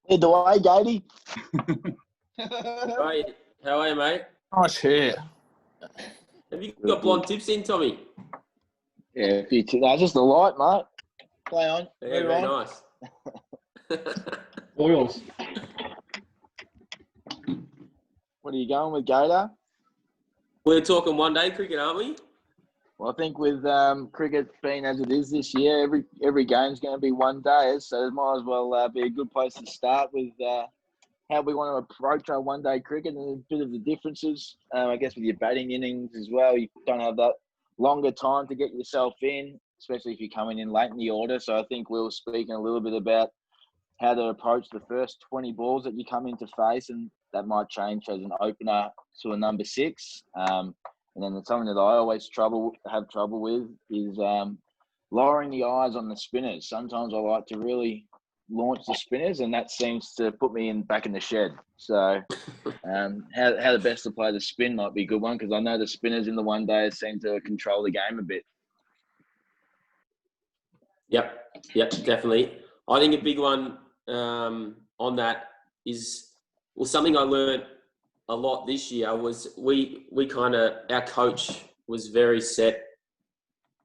Lead the way, Gatey. Right, how are you, mate? Nice hair. Have you got blonde tips in, Tommy? Yeah, just the light, mate. Play on. Yeah, Move very on. nice. Oils. What are you going with, Gator? We're talking one-day cricket, aren't we? Well, I think with cricket being as it is this year, every game's going to be one day, so it might as well be a good place to start with how we want to approach our one-day cricket and a bit of the differences. I guess with your batting innings as well, you don't have that longer time to get yourself in, especially if you're coming in late in the order. So I think we'll speak a little bit about how to approach the first 20 balls that you come into face, and that might change as an opener to a number 6. And then something that I always have trouble with is lowering the eyes on the spinners. Sometimes I like to really launch the spinners, and that seems to put me back in the shed. So how the best to play the spin might be a good one, because I know the spinners in the one day seem to control the game a bit. Yep, definitely. I think a big one on that is, well, something I learned a lot this year was our coach was very set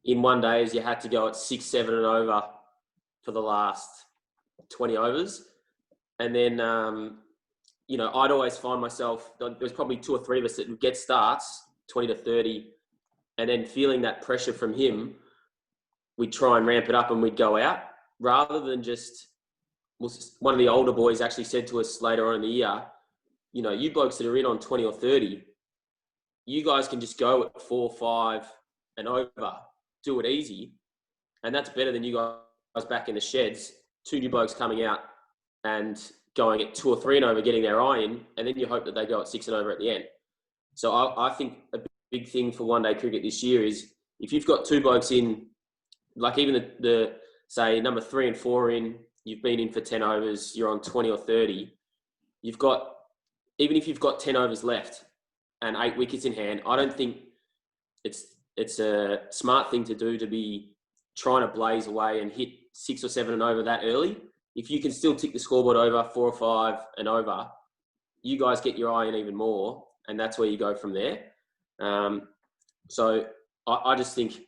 in one day as you had to go at 6, 7 and over for the last 20 overs. And then, I'd always find myself, there was probably 2 or 3 of us that would get starts, 20 to 30, and then feeling that pressure from him, we'd try and ramp it up and we'd go out rather than just, one of the older boys actually said to us later on in the year, you blokes that are in on 20 or 30, you guys can just go at 4, 5 and over, do it easy. And that's better than you guys back in the sheds, 2 new blokes coming out and going at 2 or 3 and over, getting their eye in, and then you hope that they go at 6 and over at the end. So I think a big thing for one-day cricket this year is if you've got 2 blokes in, like even the say number 3 and 4 in, you've been in for 10 overs, you're on 20 or 30, even if you've got 10 overs left and 8 wickets in hand, I don't think it's a smart thing to do to be trying to blaze away and hit 6 or 7 and over that early. If you can still tick the scoreboard over 4 or 5 and over, you guys get your eye in even more, and that's where you go from there. So I just think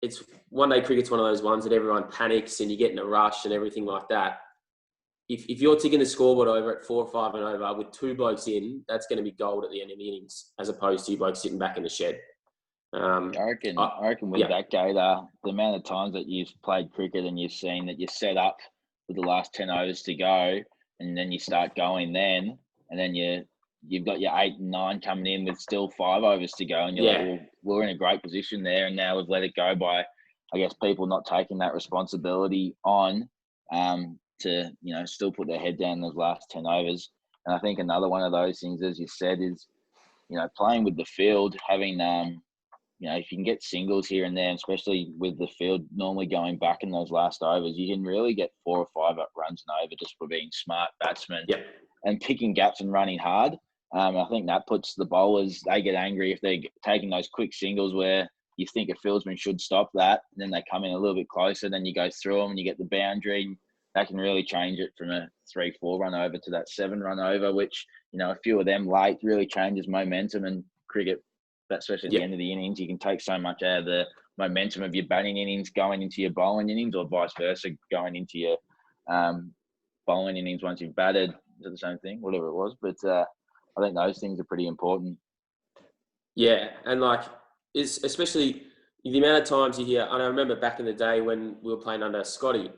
it's one-day cricket's one of those ones that everyone panics and you get in a rush and everything like that. If you're ticking the scoreboard over at 4 or 5 and over with 2 blokes in, that's going to be gold at the end of the innings, as opposed to you blokes sitting back in the shed. I reckon with that, Gator, the amount of times that you've played cricket and you've seen that you're set up with the last 10 overs to go, and then you start going and then you've got your 8 and 9 coming in with still 5 overs to go, and you're like, well, we're in a great position there, and now we've let it go by, I guess, people not taking that responsibility on to, still put their head down those last 10 overs. And I think another one of those things, as you said, is, playing with the field, having, if you can get singles here and there, especially with the field normally going back in those last overs, you can really get 4 or 5 up runs and over just for being smart batsmen and picking gaps and running hard. I think that puts the bowlers, they get angry if they're taking those quick singles where you think a fieldsman should stop that, and then they come in a little bit closer, then you go through them and you get the boundary. That can really change it from a 3-4 run over to that 7 run over, which, a few of them late really changes momentum. And cricket, especially at the end of the innings, you can take so much out of the momentum of your batting innings going into your bowling innings, or vice versa, going into your bowling innings once you've batted. Is it the same thing? Whatever it was. But I think those things are pretty important. Yeah, and especially the amount of times you hear, and I remember back in the day when we were playing under Scotty,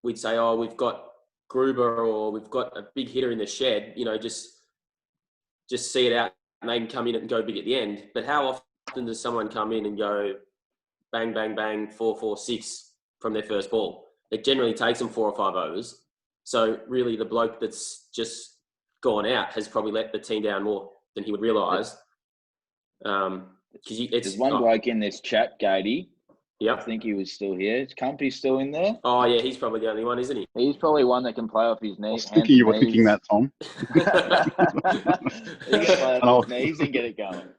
we'd say, oh, we've got Gruber or we've got a big hitter in the shed, just see it out and they can come in and go big at the end. But how often does someone come in and go bang, bang, bang, 4, 4, 6 from their first ball? It generally takes them 4 or 5 overs. So really the bloke that's just gone out has probably let the team down more than he would realise. There's one bloke in this chat, Gatey. Yeah, I think he was still here. Is Cumpy still in there? Oh, yeah, he's probably the only one, isn't he? He's probably one that can play off his knees. I was thinking you were thinking that, Tom. He can play off his knees and get it going.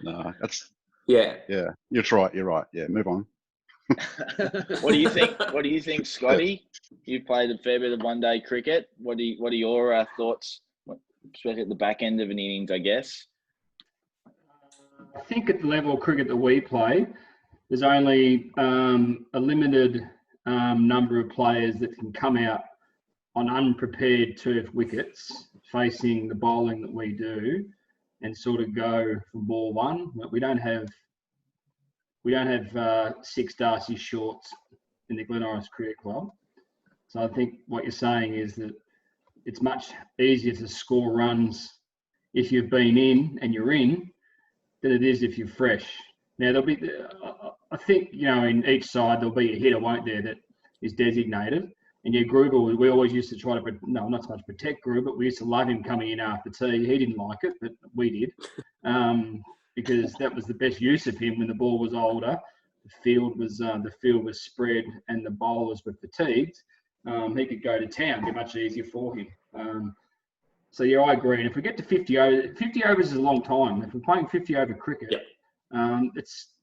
No, that's... Yeah. Yeah, you're right. Yeah, move on. What do you think? What do you think, Scotty? You played a fair bit of one-day cricket. What are your thoughts, especially at the back end of an innings, I guess? I think at the level of cricket that we play, there's only a limited number of players that can come out on unprepared turf wickets facing the bowling that we do and sort of go for ball one. We don't have 6 Darcy shorts in the Glen Iris Cricket Club. So I think what you're saying is that it's much easier to score runs if you've been in and you're in than it is if you're fresh. Now, there'll be, I think, in each side there'll be a hitter, won't there, that is designated. And yeah, Gruber, we always used to try to, not so much protect Gruber, but we used to love him coming in after tea. He didn't like it, but we did, because that was the best use of him when the ball was older. The field was spread and the bowlers were fatigued. He could go to town, be much easier for him. So yeah, I agree. And if we get to 50 overs is a long time. If we're playing 50 over cricket, it's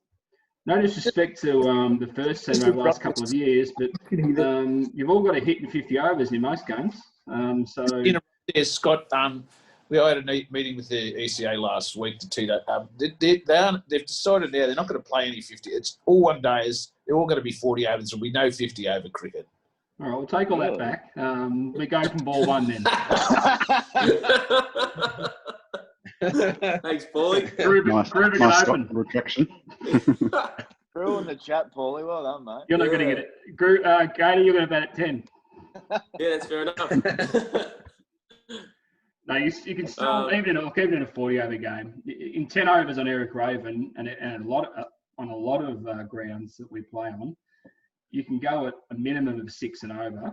no disrespect to the first team over the last couple of years, but you've all got to hit in 50 overs in most games. Scott, we had a meeting with the ECA last week to tee that up. They've decided now they're not going to play any 50. It's all one days. They're all going to be 40 overs. There'll be no 50 over cricket. All right, we'll take all that back. We're going from ball one then. Thanks, Paulie. Nice retraction. Drew in the chat, Paulie. Well done, mate. You're not going to get it. Gator, you're going to bat at 10. Yeah, that's fair enough. No, you can still even in a 40 over game in 10 overs on Eric Raven and a lot of grounds that we play on. You can go at a minimum of 6 and over.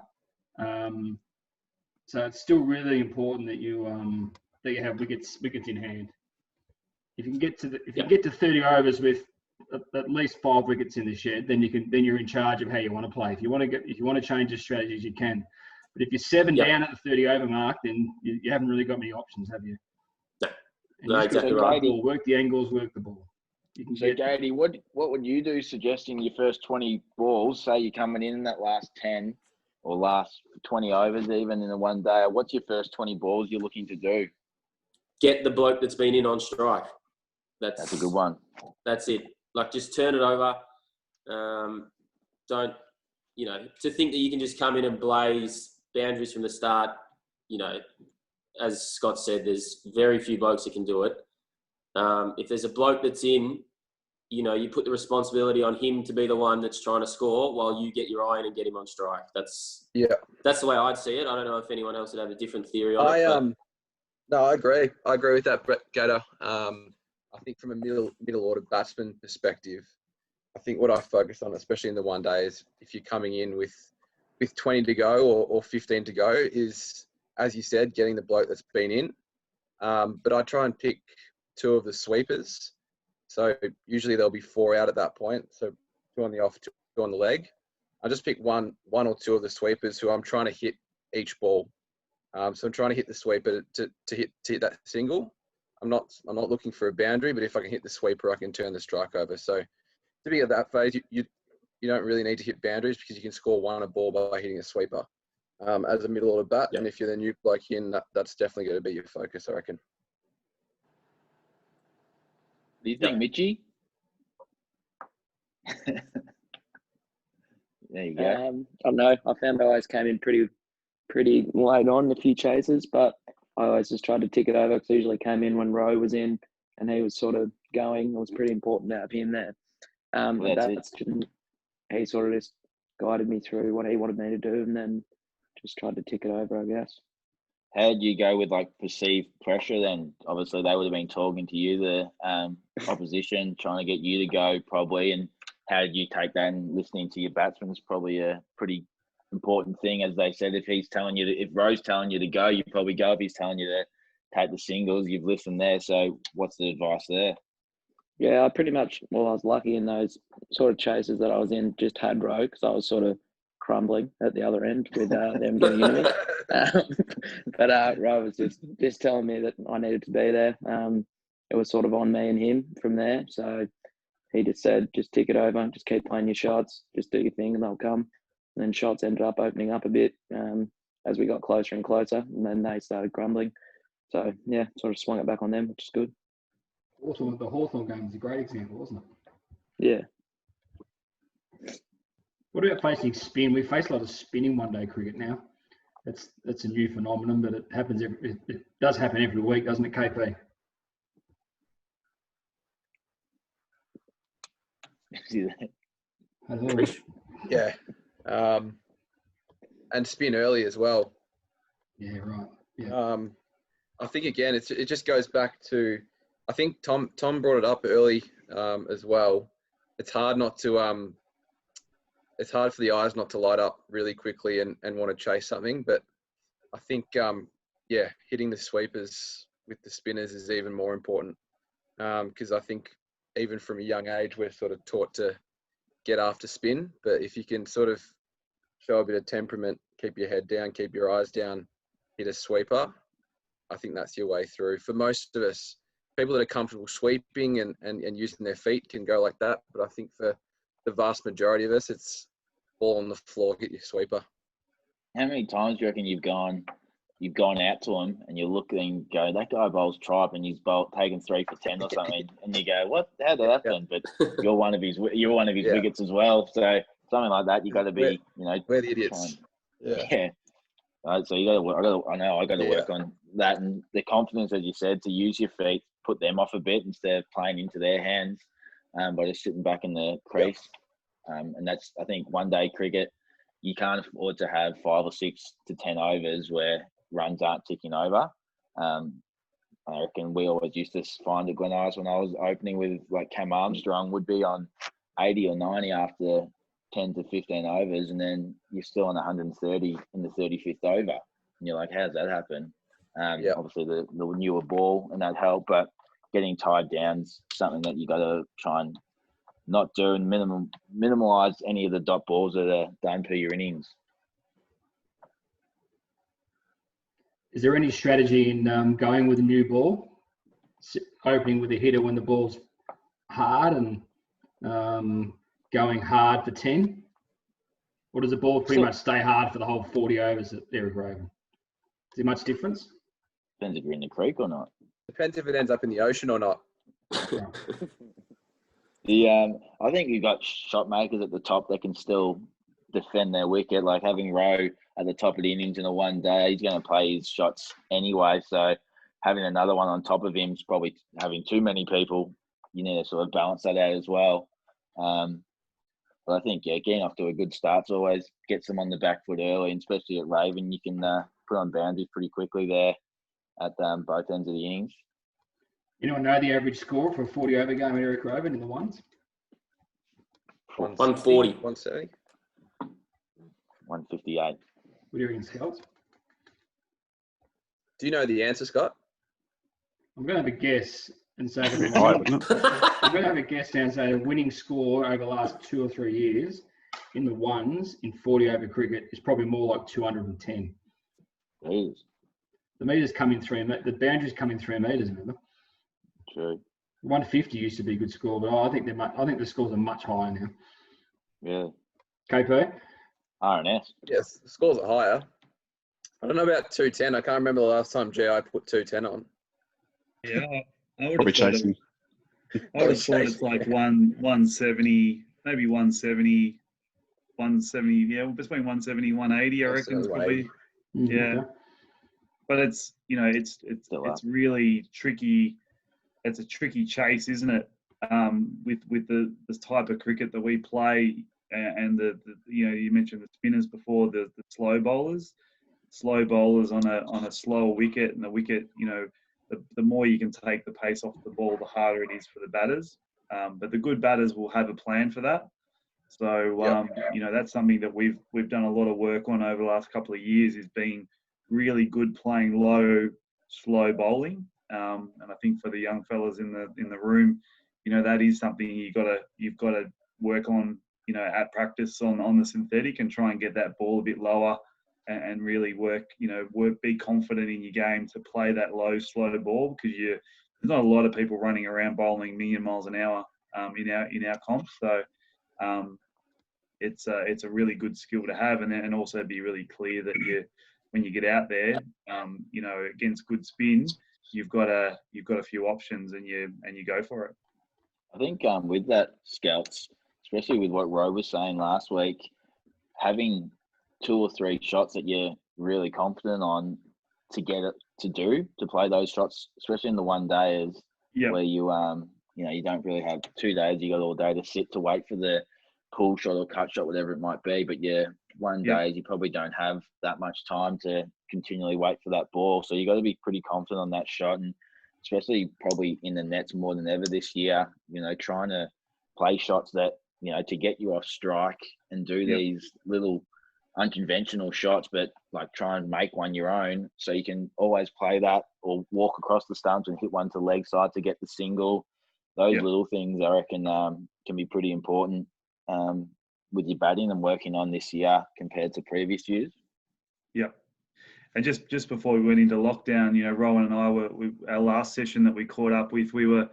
So it's still really important that you have wickets in hand. If you can get to 30 overs with at least 5 wickets in the shed, then you're in charge of how you want to play. If you want to change your strategies, you can. But if you're 7 down at the 30 over mark, then you haven't really got many options, have you? No, exactly right. Work the angles, work the ball. Gady, what would you do suggesting your first 20 balls, say you're coming in that last 10 or last 20 overs even in a one day, what's your first 20 balls you're looking to do? Get the bloke that's been in on strike. That's a good one. That's it. Like, just turn it over. Don't, to think that you can just come in and blaze boundaries from the start, as Scott said, there's very few blokes that can do it. If there's a bloke that's in, you put the responsibility on him to be the one that's trying to score while you get your eye in and get him on strike. That's the way I'd see it. I don't know if anyone else would have a different theory on it. No, I agree. I agree with that, Brett Gator. I think from a middle order batsman perspective, I think what I focus on, especially in the one day, is if you're coming in with 20 to go or 15 to go, is, as you said, getting the bloke that's been in. But I try and pick 2 of the sweepers. So usually there'll be 4 out at that point. So 2 on the off, 2 on the leg. I just pick one or 2 of the sweepers who I'm trying to hit each ball. So I'm trying to hit the sweeper to hit that single. I'm not looking for a boundary, but if I can hit the sweeper, I can turn the strike over. So to be at that phase, you don't really need to hit boundaries because you can score 1 a ball by hitting a sweeper as a middle order bat. Yep. And if you're the new bloke in, that's definitely going to be your focus, I reckon. Do you think, Mitchie? There you go. I don't know. I found I always came in pretty late on a few chases, but I always just tried to tick it over because I usually came in when Rowan was in and he was sort of going. It was pretty important to have him there. He sort of just guided me through what he wanted me to do and then just tried to tick it over, I guess. How did you go with perceived pressure then? Obviously, they would have been talking to you, the opposition, trying to get you to go probably. And how did you take that? And listening to your batsman is probably a pretty important thing, as they said. If Rowe's telling you to go, you probably go. If he's telling you to take the singles, you've listened there. So, what's the advice there? Yeah, I pretty much. Well, I was lucky in those sort of chases that I was in. Just had Rowe because I was sort of crumbling at the other end with them getting into me. But Rowe was just telling me that I needed to be there. It was sort of on me and him from there. So he just said, just tick it over, just keep playing your shots, just do your thing, and they'll come. And then shots ended up opening up a bit as we got closer and closer, and then they started crumbling. So yeah, sort of swung it back on them, which is good. The Hawthorn game is a great example, wasn't it? Yeah. What about facing spin? We face a lot of spin in one-day cricket now. That's a new phenomenon, but it happens. It does happen every week, doesn't it, KP? Yeah. And spin early as well. Yeah, right. Yeah. I think again, it just goes back to, I think Tom brought it up early as well. It's hard not to it's hard for the eyes not to light up really quickly and want to chase something. But I think hitting the sweepers with the spinners is even more important because I think even from a young age we're sort of taught to get after spin. But if you can sort of show a bit of temperament, keep your head down, keep your eyes down, hit a sweeper, I think that's your way through. For most of us, people that are comfortable sweeping and using their feet can go like that. But I think for the vast majority of us, it's ball on the floor, get your sweeper. How many times do you reckon you've gone out to him and you look and go, that guy bowls tripe and he's taken 3 for 10 or something, and you go, what? How did that happen? But you're one of his wickets as well. So something like that, you got to be, we're the idiots. Yeah. So you got to work. I got to work on that, and the confidence, as you said, to use your feet, put them off a bit instead of playing into their hands, by just sitting back in the crease. And that's, I think, one-day cricket, you can't afford to have 5 or 6 to 10 overs where runs aren't ticking over. I reckon we always used to find at Glen Iris when I was opening with like Cam Armstrong would be on 80 or 90 after 10 to 15 overs, and then you're still on 130 in the 35th over. And you're like, how's that happen? Obviously the newer ball and that helped, but getting tied down's something that you got to try and not do and minimize any of the dot balls that are done per your innings. Is there any strategy in going with a new ball, opening with a hitter when the ball's hard and going hard for 10? Or does the ball pretty much stay hard for the whole 40 overs at Eric Rowan? Is there much difference? Depends if you're in the creek or not. Depends if it ends up in the ocean or not. I think you've got shot makers at the top that can still defend their wicket, like having Rowe at the top of the innings in a one day. He's going to play his shots anyway, so having another one on top of him is probably having too many people. You need to sort of balance that out as well. But I think, getting off to a good start always gets them on the back foot early, and especially at Raven, you can put on boundaries pretty quickly there at both ends of the innings. Anyone know the average score for a 40 over game at Eric Rowan in the ones? 140. 170. 158. What do you reckon, Scouts? Do you know the answer, Scott? I'm going to have a guess and say I'm going to have a guess now and say the winning score over the last 2 or 3 years in the ones in 40 over cricket is probably more like 210. Jeez. The meters come in 3. The boundaries come in 3 meters. Remember? True. 150 used to be a good score, but I think the scores are much higher now. Yeah. KP? RNS. Yes, the scores are higher. I don't know about 210. I can't remember the last time GI put 210 on. Yeah, I would Probably have chasing. I would have thought it's like 170, maybe 170, 170. Yeah, between 170 and 180. I reckon it's probably. Yeah, but it's it's really tricky. It's a tricky chase, isn't it? With the type of cricket that we play, and the you mentioned the spinners before, the slow bowlers on a slower wicket, and the wicket, the more you can take the pace off the ball, the harder it is for the batters. But the good batters will have a plan for that. So that's something that we've done a lot of work on over the last couple of years, is being really good playing low, slow bowling. And I think for the young fellas in the room, that is something you've got to work on, at practice on the synthetic, and try and get that ball a bit lower and really work, be confident in your game to play that low, slow ball, because there's not a lot of people running around bowling million miles an hour. in our comp. So it's a really good skill to have, and also be really clear that when you get out there, against good spin, you've got a few options, and you go for it. I think with that, Scouts, especially with what Roe was saying last week, having 2 or 3 shots that you're really confident on to play those shots, especially in the one days where you you don't really have 2 days, you got all day to sit to wait for the pull shot or cut shot, whatever it might be. But one days you probably don't have that much time to continually wait for that ball. So you got to be pretty confident on that shot, and especially probably in the nets more than ever this year, trying to play shots that, to get you off strike and do these little unconventional shots, but like try and make one your own, so you can always play that or walk across the stumps and hit one to leg side to get the single. Those little things, I reckon, can be pretty important with your batting and working on this year compared to previous years. Yeah. And just before we went into lockdown, Rowan and I our last session that we caught up with, we were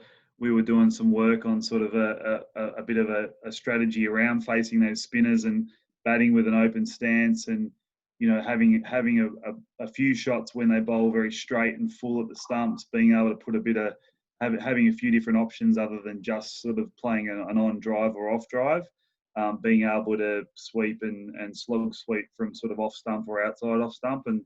doing some work on sort of a bit of a strategy around facing those spinners and batting with an open stance, and having a few shots when they bowl very straight and full at the stumps, being able to put having a few different options other than just sort of playing an on drive or off drive, being able to sweep and slog sweep from sort of off stump or outside off stump, and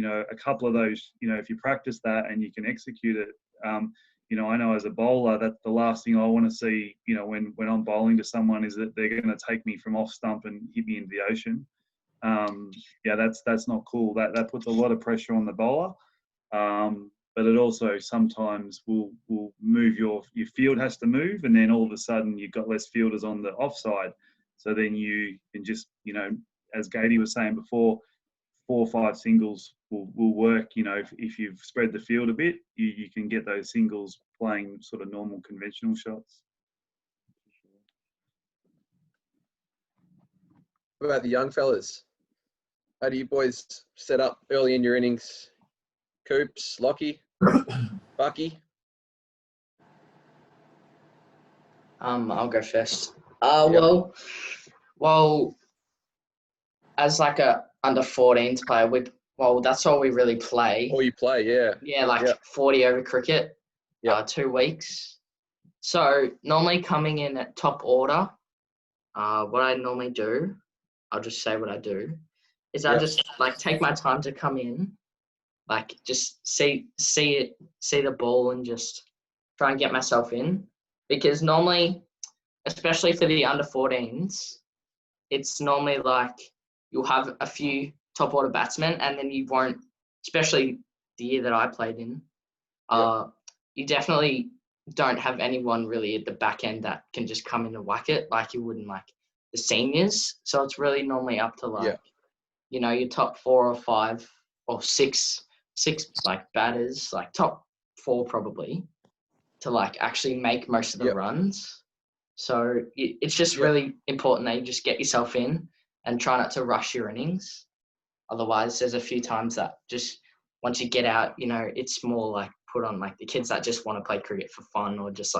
a couple of those, if you practice that and you can execute it, I know as a bowler that the last thing I want to see, when I'm bowling to someone, is that they're going to take me from off stump and hit me into the ocean. That's not cool. That puts a lot of pressure on the bowler. But it also sometimes will move your field has to move, and then all of a sudden you've got less fielders on the offside. So then you can just, as Gady was saying before, 4 or 5 singles will work. If you've spread the field a bit, you can get those singles playing sort of normal conventional shots. What about the young fellas? How do you boys set up early in your innings? Coops, Lockie, Bucky? I'll go first. Well, as like a under 14s player, that's all we really play. All you play, yeah. Yeah, 40 over cricket, 2 weeks. So normally coming in at top order, what I normally do, I'll just say what I do, is I just take my time to come in, just see the ball and just try and get myself in. Because normally, especially for the under 14s, it's normally you'll have a few top order batsmen, and then you won't, especially the year that I played in, you definitely don't have anyone really at the back end that can just come in and whack it like you would in the seniors. So it's really normally up to your top 4 or 5 or 6 batters, top 4 probably, to actually make most of the runs. So it's just really important that you just get yourself in and try not to rush your innings. Otherwise, there's a few times that just once you get out, it's more put on the kids that just want to play cricket for fun or just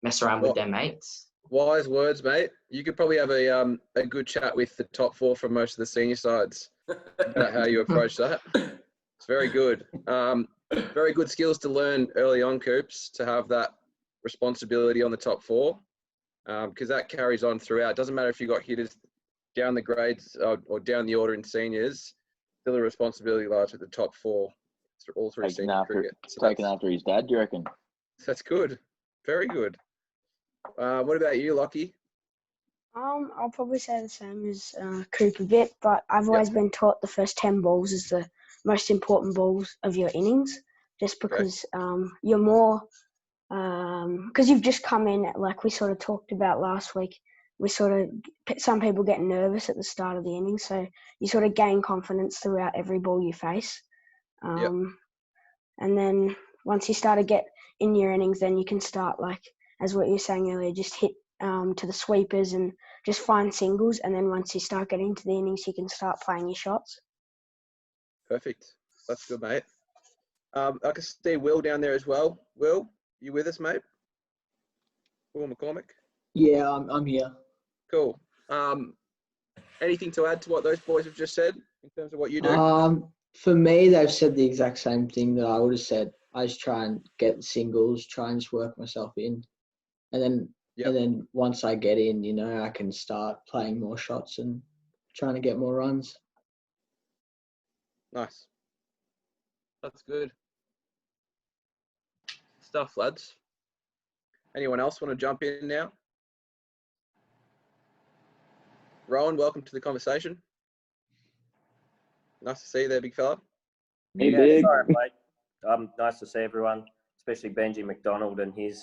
mess around with their mates. Wise words, mate. You could probably have a good chat with the top 4 from most of the senior sides about how you approach that. It's very good. Very good skills to learn early on, Coops, to have that responsibility on the top 4, because that carries on throughout. It doesn't matter if you got hitters down the grades or down the order in seniors, still the responsibility lies with the top 4 all through senior cricket. So taking after his dad, do you reckon? That's good. Very good. What about you, Lockie? I'll probably say the same as Coop a bit, but I've always been taught the first 10 balls is the most important balls of your innings, just because you're more, because you've just come in, we sort of talked about last week, some people get nervous at the start of the innings, so you sort of gain confidence throughout every ball you face. And then once you start to get in your innings, then you can start, as what you were saying earlier, just hit to the sweepers and just find singles. And then once you start getting into the innings, you can start playing your shots. Perfect. That's good, mate. I can see Will down there as well. Will, you with us, mate? Will McCormick? Yeah, I'm here. Cool. Anything to add to what those boys have just said in terms of what you do? For me, they've said the exact same thing that I would have said. I just try and get the singles, try and just work myself in, and then once I get in, you know, I can start playing more shots and trying to get more runs. Nice. That's good stuff, lads. Anyone else want to jump in now? Rowan, welcome to the conversation. Nice to see you there, big fella. Hey, big. Sorry, mate. Nice to see everyone, especially Benji McDonald and his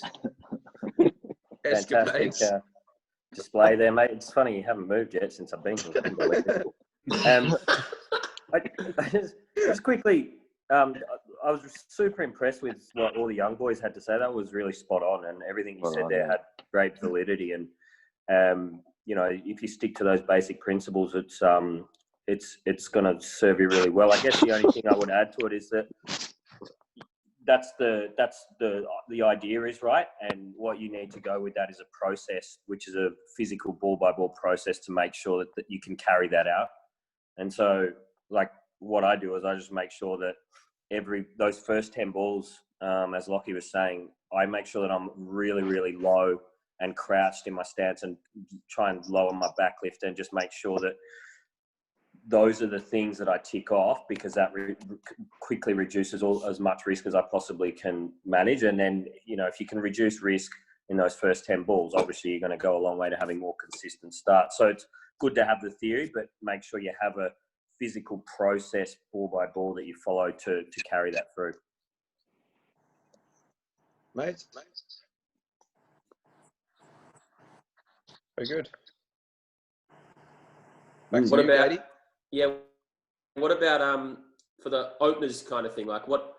fantastic display there, mate. It's funny you haven't moved yet since I've been here. Unbelievable. Just quickly, I was super impressed with what all the young boys had to say. That was really spot on, and everything you said there had great validity. And you know, if you stick to those basic principles, it's going to serve you really well. I guess the only thing I would add to it is that that's the idea is right, and what you need to go with that is a process, which is a physical ball by ball process to make sure that you can carry that out. And so, like, what I do is I just make sure that those first 10 balls, as Lockie was saying, I make sure that I'm really, really low and crouched in my stance and try and lower my back lift and just make sure that those are the things that I tick off, because that quickly reduces as much risk as I possibly can manage. And then, you know, if you can reduce risk in those first 10 balls, obviously you're going to go a long way to having more consistent starts. So it's good to have the theory, but make sure you have a physical process ball by ball that you follow to carry that through. Mate. Very good. What about for the openers kind of thing? Like what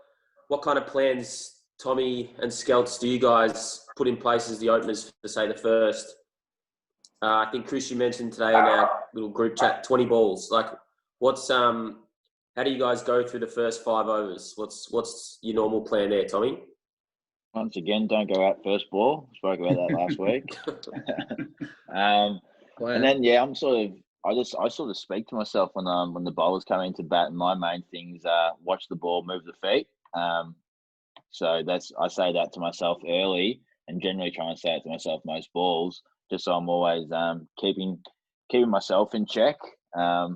kind of plans, Tommy and Skelts, do you guys put in place as the openers for, say, the first? I think Chris, you mentioned today in our little group chat, 20 balls. Like, what's how do you guys go through the first 5 overs? What's your normal plan there, Tommy? Once again, don't go out first ball. Spoke about that last week. And then I'm I sort of speak to myself when the bowlers come into bat, and my main thing is watch the ball, move the feet. So I say that to myself early, and generally try and say it to myself most balls, just so I'm always keeping myself in check. I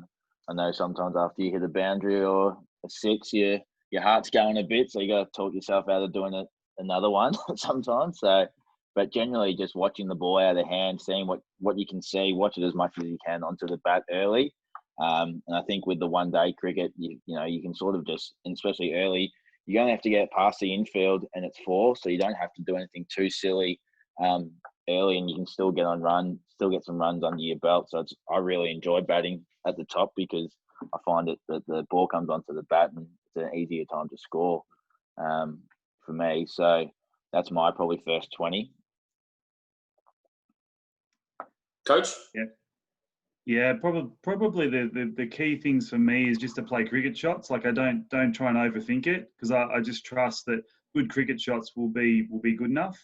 know sometimes after you hit a boundary or a 6, your heart's going a bit, so you got to talk yourself out of doing another one sometimes. So, but generally just watching the ball out of the hand, seeing what you can see, watch it as much as you can onto the bat early. And I think with the one-day cricket, you can sort of just, especially early, you only have to get past the infield and it's 4, so you don't have to do anything too silly early, and you can still get some runs under your belt. So I really enjoy batting at the top, because I find that the ball comes onto the bat and it's an easier time to score for me. So that's my probably first 20. Coach? Yeah, probably the key things for me is just to play cricket shots. Like, I don't try and overthink it, because I just trust that good cricket shots will be good enough,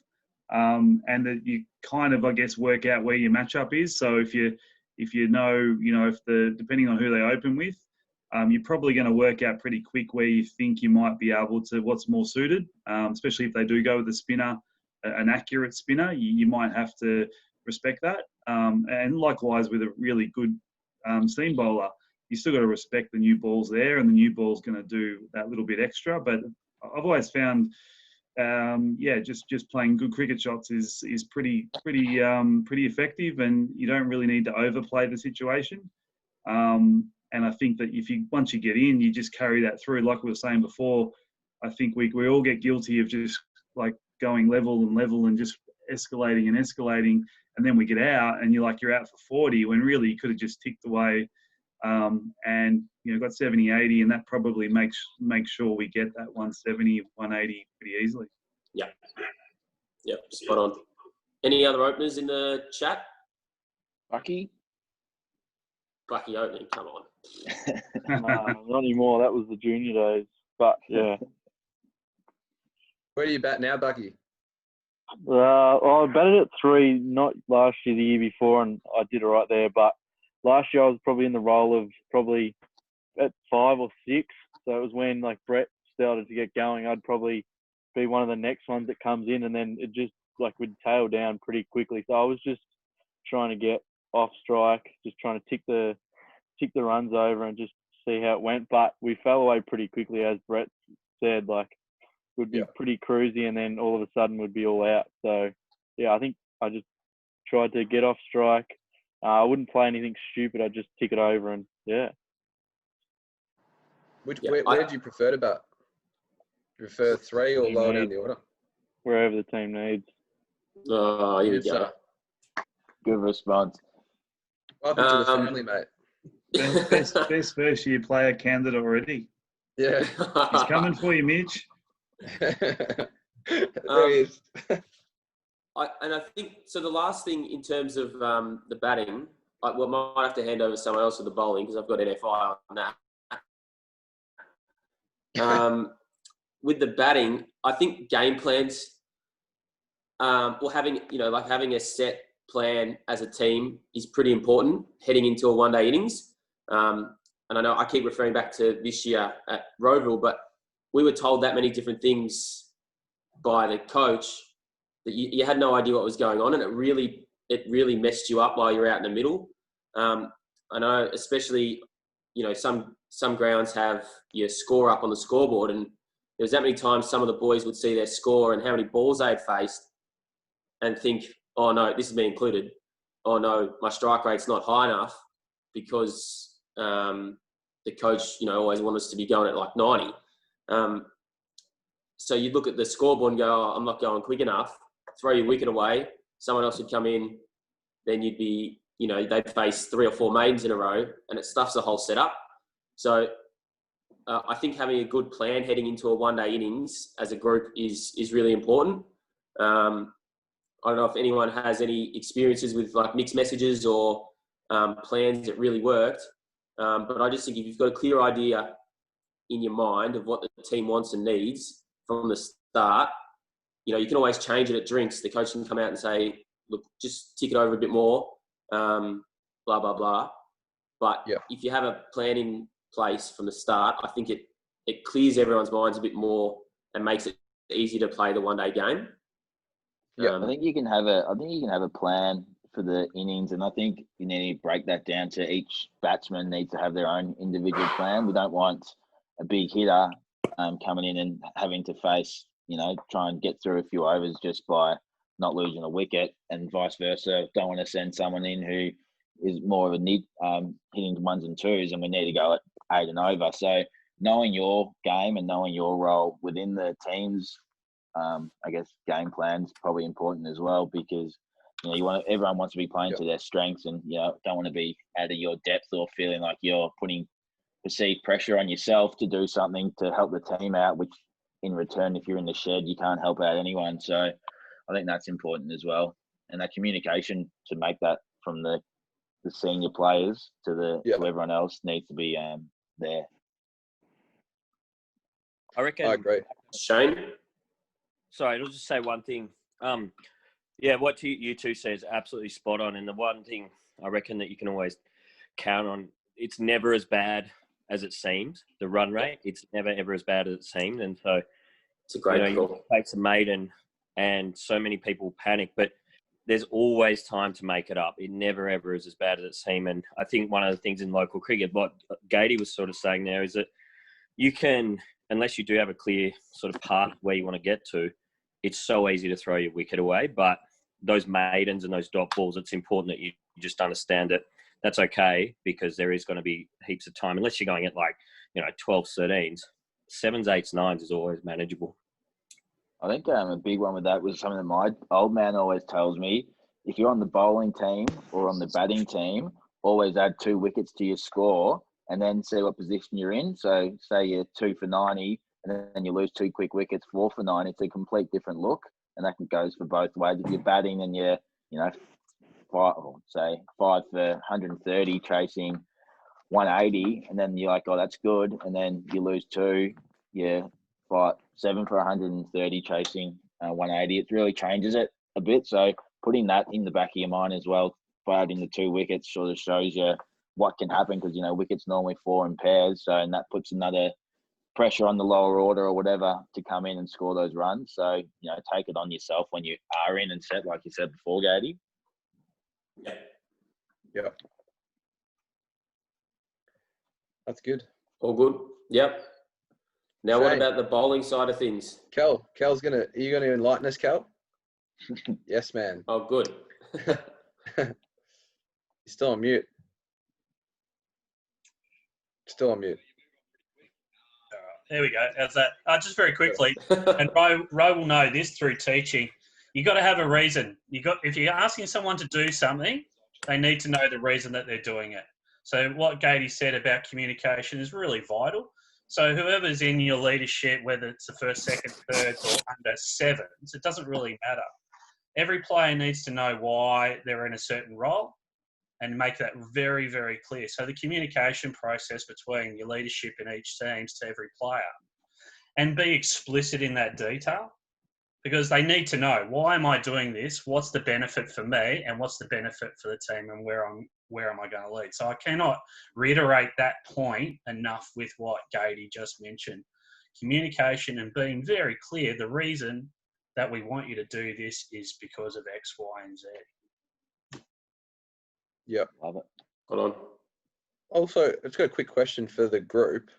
and that you kind of, I guess, work out where your matchup is. So if you know, depending on who they open with, you're probably going to work out pretty quick where you think you might be able to, what's more suited, especially if they do go with a spinner, an accurate spinner, you might have to respect that. And likewise with a really good seam bowler, you still got to respect the new ball's there, and the new ball's going to do that little bit extra. But I've always found, just playing good cricket shots is pretty effective, and you don't really need to overplay the situation. And I think that once you get in, you just carry that through. Like we were saying before, I think we all get guilty of just like going level and just escalating, and then we get out and you're out for 40, when really you could have just ticked away and got 70, 80, and that probably makes sure we get that 170, 180 pretty easily. Yeah, spot on. Any other openers in the chat? Bucky opening, come on. Not anymore. That was the junior days. But yeah. Where do you bat now, Bucky? I batted at 3, not last year, the year before, and I did all right there. But last year I was probably in the role of probably at 5 or 6. So it was when like Brett started to get going. I'd probably be one of the next ones that comes in, and then it just like would tail down pretty quickly. So I was just trying to get off strike, just trying to tick the runs over and just see how it went. But we fell away pretty quickly, as Brett said. Like, would be pretty cruisy, and then all of a sudden would be all out. So yeah, I think I just tried to get off strike. I wouldn't play anything stupid. I'd just tick it over, and yeah. Where do you prefer to bat? Do you prefer 3 or lower down the order? Wherever the team needs. Oh, here we go. Good response. Welcome to the family, mate. Best first year player candidate already. Yeah. He's coming for you, Mitch. There he is. I think so. The last thing in terms of the batting, I might have to hand over to someone else with the bowling because I've got NFI on that. With the batting, I think game plans, or having a set plan as a team is pretty important heading into a one-day innings. And I know I keep referring back to this year at Roeville, but we were told that many different things by the coach that you had no idea what was going on, and it really messed you up while you're out in the middle. I know, especially, some grounds have your score up on the scoreboard, and there was that many times some of the boys would see their score and how many balls they had faced and think, oh no, this has been included. Oh no, my strike rate's not high enough because the coach, always wanted us to be going at like 90. So you'd look at the scoreboard and go, oh, I'm not going quick enough, throw your wicket away, someone else would come in, then you'd be, they'd face 3 or 4 maidens in a row, and it stuffs the whole setup. So I think having a good plan heading into a one-day innings as a group is really important. I don't know if anyone has any experiences with like mixed messages or plans that really worked, but I just think if you've got a clear idea in your mind of what the team wants and needs from the start, you can always change it at drinks. The coach can come out and say, look, just tick it over a bit more, blah, blah, blah. But if you have a plan in place from the start, I think it clears everyone's minds a bit more and makes it easy to play the one-day game. I think you can have a plan for the innings, and I think you need to break that down to each batsman needs to have their own individual plan. We don't want a big hitter coming in and having to face, try and get through a few overs just by not losing a wicket, and vice versa. Don't want to send someone in who is more of a need hitting ones and twos, and we need to go at 8 and over. So knowing your game and knowing your role within the team's, I guess, game plan is probably important as well, because everyone wants to be playing to their strengths, and don't want to be out of your depth or feeling like you're putting perceived pressure on yourself to do something to help the team out, which in return, if you're in the shed, you can't help out anyone. So I think that's important as well, and that communication to make that from the senior players to to everyone else needs to be there. I reckon. I agree. Shane? Sorry, I'll just say one thing. What you two said is absolutely spot on. And the one thing I reckon that you can always count on, it's never as bad as it seems. The run rate, it's never ever as bad as it seemed. And so it's a great call. It takes a maiden, and so many people panic, but there's always time to make it up. It never ever is as bad as it seems. And I think one of the things in local cricket, what Gady was sort of saying there, is that you can, unless you do have a clear sort of path where you want to get to, it's so easy to throw your wicket away. But those maidens and those dot balls, it's important that you just understand that that's okay, because there is going to be heaps of time. Unless you're going at 12s, 13s, 7s, 8s, 9s is always manageable. I think a big one with that was something that my old man always tells me. If you're on the bowling team or on the batting team, always add 2 wickets to your score and then see what position you're in. So say you're 2 for 90 and then you lose 2 quick wickets, 4 for 90. It's a complete different look, and that goes for both ways. If you're batting and you're, 5 for 130 chasing 180, and then you're like, oh, that's good, and then you lose 2, 7 for 130 chasing 180. It really changes it a bit. So putting that in the back of your mind as well, firing the 2 wickets sort of shows you what can happen because, wickets normally fall in pairs. So, and that puts another pressure on the lower order or whatever to come in and score those runs. So, take it on yourself when you are in and set, like you said before, Gady. Yeah. That's good. All good. Yep. Now, Shane. what about the bowling side of things? Are you gonna enlighten us, Cal? Yes, man. Oh, good. You're still on mute. Still on mute. There we go. How's that? Just very quickly, and Ro will know this through teaching. You got to have a reason. If you're asking someone to do something, they need to know the reason that they're doing it. So what Gady said about communication is really vital. So whoever's in your leadership, whether it's the first, second, third, or under sevens, it doesn't really matter. Every player needs to know why they're in a certain role and make that very, very clear. So the communication process between your leadership in each team to every player, and be explicit in that detail, because they need to know, why am I doing this? What's the benefit for me, and what's the benefit for the team, and where am I going to lead? So I cannot reiterate that point enough with what Gady just mentioned. Communication and being very clear, the reason that we want you to do this is because of X, Y, and Z. Yep. Love it. Hold on. Also, I've got a quick question for the group.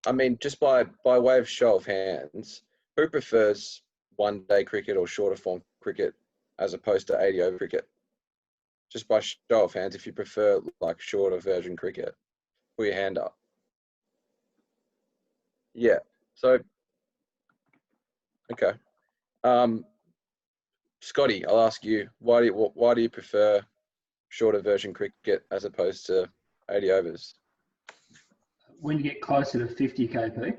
I mean, just by way of show of hands, who prefers one-day cricket or shorter form cricket as opposed to 80 over cricket? Just by show of hands, if you prefer like shorter version cricket, put your hand up. Yeah. So, okay. Scotty, I'll ask you. Why do you prefer shorter version cricket as opposed to 80 overs? When you get closer to 50 kp,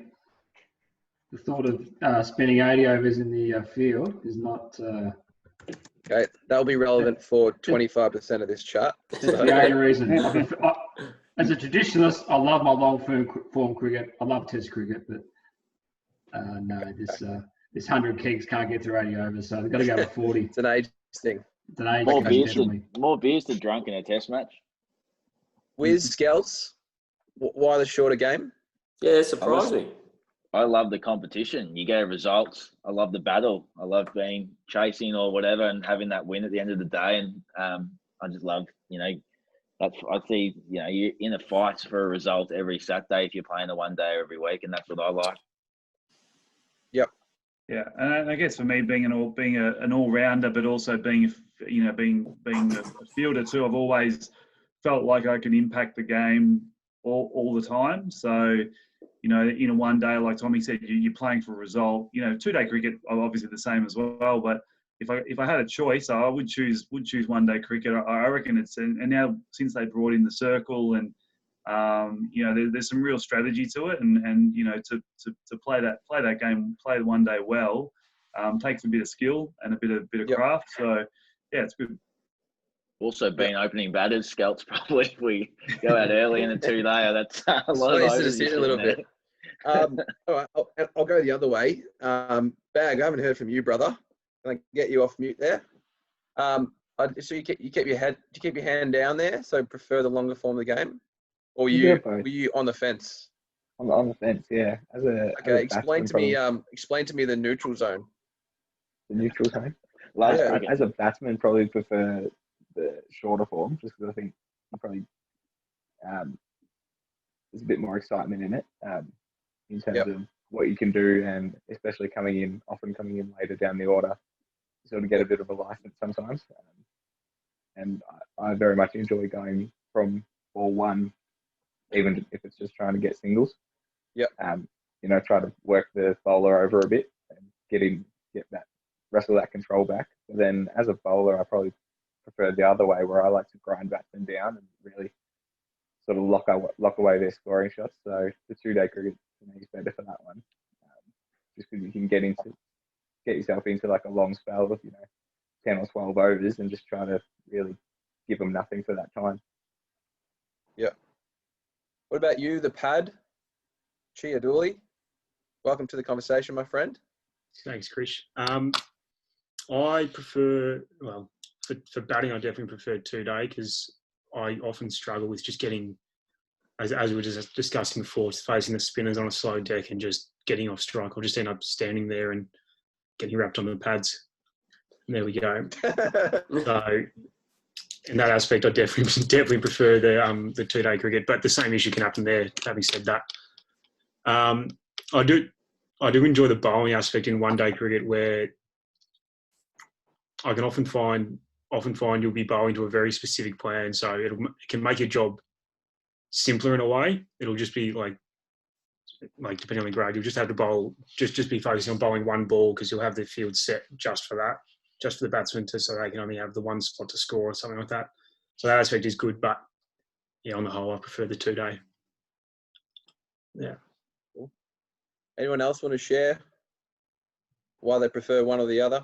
the thought of spending 80 overs in the field is not. Okay, that'll be relevant for 25% of this chat. That's the only reason. As a traditionalist, I love my long form cricket. I love Test cricket, but no, this 100 kegs can't get through 80 overs, so they've got to go to 40. It's an age thing. It's an age thing, more beers to drunk in a Test match. Wiz, Scouts, why the shorter game? Yeah, surprising. I love the competition. You get results. I love the battle. I love being chasing or whatever and having that win at the end of the day. And I just love, that's, I see, you're in a fight for a result every Saturday if you're playing a one day every week, and that's what I like. Yep. Yeah, and I guess for me, being an all-rounder, but also being a fielder too, I've always felt like I can impact the game all the time. So, in a one day, like Tommy said, you're playing for a result. 2-day cricket, obviously the same as well. But if I had a choice, I would choose one day cricket. I reckon and now since they brought in the circle and there's some real strategy to it, and to play that game, play one day well, takes a bit of skill and a bit of craft. So yeah, it's good. Also, being opening batters, Scouts probably if we go out early in the 2-day. That's a lot of overs. A little bit. All right, I'll go the other way. Bag, I haven't heard from you, brother. Can I get you off mute there? So you keep your hand down there. So prefer the longer form of the game, or were you on the fence? On the fence, yeah. Explain to me the neutral zone. The neutral zone. Yeah. As a batsman, probably prefer the shorter form, just because I think probably there's a bit more excitement in it in terms of what you can do, and especially often coming in later down the order, you sort of get a bit of a license sometimes. And I very much enjoy going from ball one, even if it's just trying to get singles. Yeah. Try to work the bowler over a bit and wrestle that control back. But then as a bowler, I probably prefer the other way, where I like to grind batsmen down and really sort of lock away their scoring shots. So the 2-day cricket is better for that one, just because you can get yourself into like a long spell of 10 or 12 overs and just try to really give them nothing for that time. Yeah. What about you, the pad? Chia Dooley? Welcome to the conversation, my friend. Thanks, Chris. I prefer, well, for batting, I definitely prefer 2-day because I often struggle with just getting, as we were just discussing before, facing the spinners on a slow deck and just getting off strike. I'll just end up standing there and getting wrapped on the pads. And there we go. So in that aspect, I definitely prefer the 2-day cricket, but the same issue can happen there. Having said that, I do enjoy the bowling aspect in 1-day cricket, where I can often find you'll be bowling to a very specific plan, so it can make your job simpler in a way. It'll just be like depending on the grade, you'll just have to bowl, just be focusing on bowling one ball because you'll have the field set just for that, just for the batsman so they can only have the one spot to score or something like that. So that aspect is good, but yeah, on the whole, I prefer the 2-day. Yeah. Cool. Anyone else want to share why they prefer one or the other?